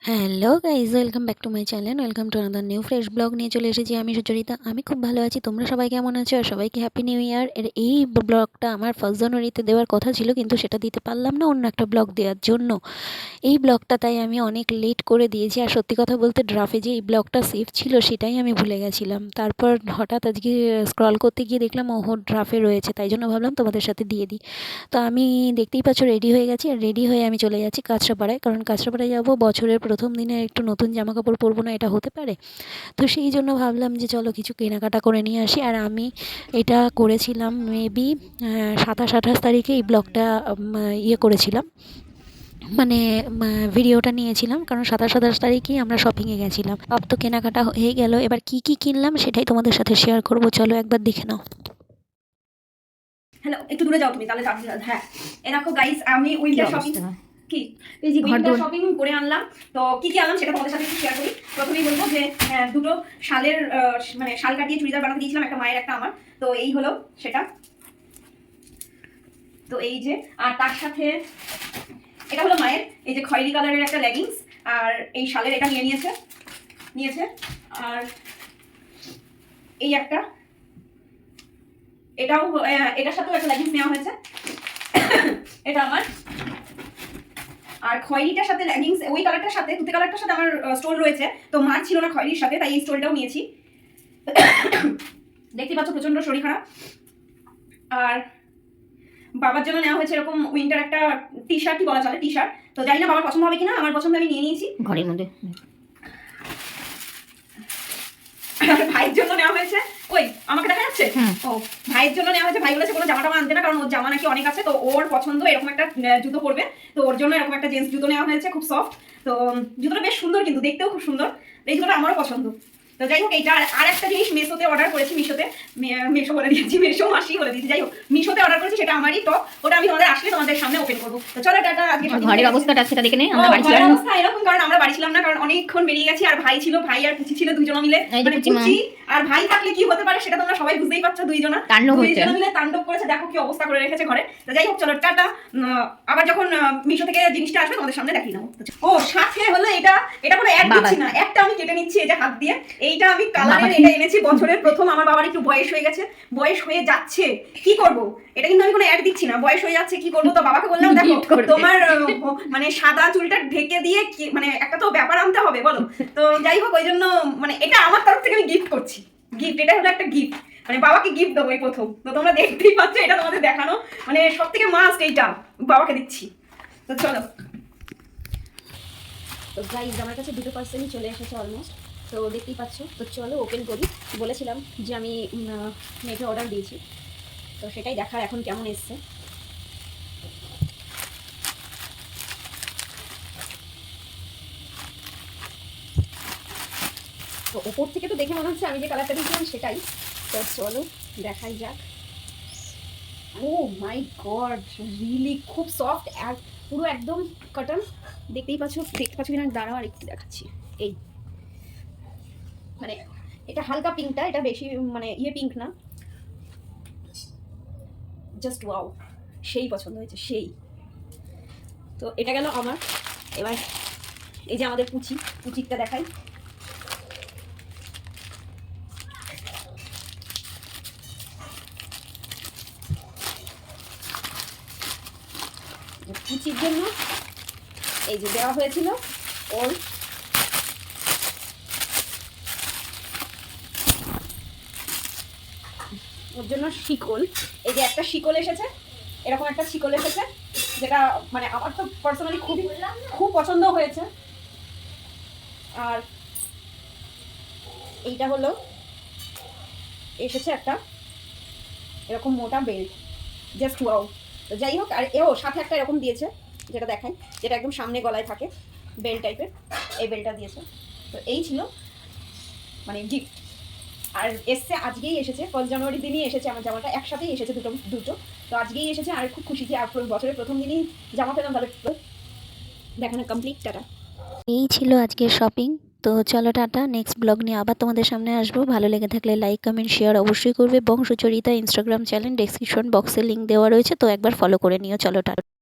Hello guys, welcome back to my channel. Welcome to another new fresh blog নিয়ে চলে এসেছি আমি সুচরিতা। আমি খুব ভালো আছি, তোমরা সবাই কেমন আছো? আর সবাইকে হ্যাপি নিউ ইয়ার। এই ব্লগটা আমার 1 জানুয়ারিতে দেওয়ার কথা ছিল, কিন্তু সেটা দিতে পারলাম না অন্য একটা ব্লগ দেওয়ার জন্য। এই ব্লগটা তাই আমি অনেক লেট করে দিয়েছি। আর সত্যি কথা বলতে ড্রাফে যে এই ব্লগটা সেভ ছিল সেটাই আমি ভুলে গেছিলাম। তারপর হঠাৎ আজকে স্ক্রল করতে গিয়ে দেখলাম ওহো ড্রাফে রয়েছে, তাই জন্য ভাবলাম তোমাদের সাথে দিয়ে দিই। তো আমি দেখতেই পাচ্ছ রেডি হয়ে গেছি, আর রেডি হয়ে আমি চলে যাচ্ছি কাঁচরাপাড়ায়, কারণ কাঁচরাপাড়ায় যাবো। বছরের প্রথম দিনে একটু নতুন জামা কাপড় পরবো না, এটা হতে পারে? তো সেই জন্য ভাবলাম যে চলো কিছু কেনাকাটা করে নিয়ে আসি। আর আমি এটা করেছিলাম মেবি 27-28 তারিখে এই ব্লগটা ইয়ে করেছিলাম, মানে ভিডিওটা নিয়েছিলাম, কারণ 27-28 তারিখেই আমরা শপিংয়ে গেছিলাম। সব তো কেনাকাটা হয়ে গেল, এবার কি কি কিনলাম সেটাই তোমাদের সাথে শেয়ার করবো, চলো একবার দেখে নাও। হ্যালো, একটু দূরে যাও তুমি, তাহলে হ্যাঁ। এ দেখো গাইস, আমি উইন্টার শপিং এই যে উইন্টার শপিং করে আনলাম। তো কি কি আনলাম সেটা তোমাদের সাথে একটু শেয়ার করি। প্রথমেই বলবো যে দুটো শালের মানে শাল কাটিয়ে চুড়িদার বানাতে দিয়েছিলাম, একটা মায়ের একটা আমার। তো এই হলো সেটা। তো এই যে, আর তার সাথে এটা হলো মায়ের এই যে খয়েরি কালারের একটা লেগিংস, আর এই শালের এটা নিয়েছে। আর এই একটা, এটাও এটার সাথেও একটা লেগিংস নেওয়া হয়েছে। এটা আমার। আর খয়েরিটার সাথে লেগিংস, ওই কালারটার সাথে তুতে কালারটার সাথে আমার স্টোল রয়েছে, তো মার ছিল না খয়েরির সাথে, তাই এই স্টোলটাও নিয়েছি। দেখতে পাচ্ছ প্রচন্ড শরীর খারাপ। আর বাবার জন্য নেওয়া হয়েছে এরকম উইন্টার একটা টি শার্টই বলা চলে, টি শার্ট। তো জানি না বাবার পছন্দ হবে কিনা, আমার পছন্দ আমি নিয়ে নিয়েছি ঘরের মধ্যে। ভাইয়ের জন্য নেওয়া হয়েছে, ওই আমাকে দেখা যাচ্ছে। ও ভাইয়ের জন্য নেওয়া হয়েছে। ভাই বলেছে কোনো জামা টামা আনতে না, কারণ ওর জামা নাকি অনেক আছে, তো ওর পছন্দ এরকম একটা জুতো পরবে। তো ওর জন্য এরকম একটা জেন্টস জুতো নেওয়া হয়েছে, খুব সফট। তো জুতোটা বেশ সুন্দর, কিন্তু দেখতেও খুব সুন্দর। এই জুতোটা আমারও পছন্দ। তো যাই হোক, এইটা আর একটা জিনিস মেশোতে অর্ডার করেছি। মেশো বলে দিয়েছি, মেশো মাসি বলে দিয়েছি। যাই হোক, মিশোতে অর্ডার করেছি, সেটা আমারই টপ। ওটা আমি তোমাদের আসলে তোমাদের সামনে ওপেন করবো। তো চলো টাটা। আজকে ঘরের অবস্থাটা সেটা দেখে নেই। আমরা বাড়ি ছিলাম অবস্থা এরকম, কারণ আমরা বাড়ি ছিলাম না, কারণ অনেকক্ষণ বেরিয়ে গেছি। আর ভাই ছিল, ভাই আর পুচি ছিল, দুজনে মিলে, মানে পুচি আর ভাই থাকলে কি হতে পারে সেটা তোমরা সবাই বুঝতেই পারছো। দুইজনে মিলে তাণ্ডব করেছে, দেখো কি অবস্থা করে রেখেছে ঘরে। তো যাই হোক, চলো টাটা। আবার যখন মিশো থেকে জিনিসটা আসবে তোমাদের সামনে দেখিয়ে নেবো। ও সাথে হলো এটা কোনো অ্যাড দিচ্ছি না, একটা আমি কেটে নিচ্ছি এই যে হাত দিয়ে। এইটা আমি কালারের এটা এনেছি বছরের প্রথম। আমার বাবার একটু বয়স হয়ে গেছে, বয়স হয়ে যাচ্ছে, কি করব? এটা কিন্তু আমি কোনো অ্যাড দিচ্ছি না, বয়স হয়ে যাচ্ছে কি করবো। তো বাবাকে বললাম দেখো তোমার মানে সাদা চুলটা ঢেকে দিয়ে মানে একটা তো ব্যাপার আনতে হবে বলো। তো যাই হোক, ওই জন্য মানে এটা আমার তরফ থেকে আমি গিফট করছি। গিফট, এটা হলো একটা গিফট, মানে বাবাকে গিফট দেবো এই প্রথম। তো তোমরা দেখতেই পাচ্ছ, এটা তোমাদের দেখানো মানে সব থেকে মাস্ট, এইটা বাবাকে দিচ্ছি। তো চলো। তো গাইস, আমার কাছে দুটো পার্সেলই চলে এসেছে অলমোস্ট, তো দেখতেই পাচ্ছ। তো চলো ওপেন করি। বলেছিলাম যে আমি নেটে অর্ডার দিয়েছি, তো সেটাই দেখার এখন কেমন এসছে। তো ওপর থেকে তো দেখে মনে হচ্ছে আমি যে কালারটা দিয়েছিলাম সেটাই। তো চলো দেখাই যাক। ও মাই গড, রিয়েলি খুব সফট, আর পুরো একদম কটন। দেখতে পাচ্ছ কিনা, দাঁড়াও আর একটু দেখাচ্ছি। এই মানে এটা হালকা পিঙ্কটা, এটা বেশি মানে ইয়ে পিঙ্ক না, জাস্ট ওয়াও, সেই পছন্দ হয়েছে সেই। তো এটা গেল আমার। এবার এই যে আমাদের পুচিরটা দেখাই। পুচির জন্য এই যে দেওয়া হয়েছিল ওর জন্য শিকল। এই যে একটা শিকল এসেছে, এরকম একটা শিকল এসেছে, যেটা মানে আমার তো পার্সোনালি খুব পছন্দ হয়েছে। আর এইটা হলো এসেছে একটা এরকম মোটা বেল্ট, জাস্ট ওয়াও। তো যাই হোক, আর এও সাথে একটা এরকম দিয়েছে, যেটা দেখাই, যেটা একদম সামনে গলায় থাকে, বেল্ট টাইপের, এই বেল্টটা দিয়েছে। তো এই ছিল মানে গিফট। আর এসছে আজকেই এসেছে, 1 জানুয়ারি দিনই এসেছে আমার জামাটা, একসাথেই এসেছে দুটো। তো আজকেই এসেছে, আর খুব খুশি যে বছরের প্রথম দিনই জামা পেলাম। তাহলে দেখানো কমপ্লিট, টাটা। এই ছিল আজকের শপিং। তো চলো টাটা, নেক্সট ব্লগ নিয়ে আবার তোমাদের সামনে আসবো। ভালো লেগে থাকলে লাইক কমেন্ট শেয়ার অবশ্যই করবে। এবং সুচরিতা ইনস্টাগ্রাম চ্যানেল ডেসক্রিপশন বক্সে লিঙ্ক দেওয়া রয়েছে, তো একবার ফলো করে নিও। চলো টাটা।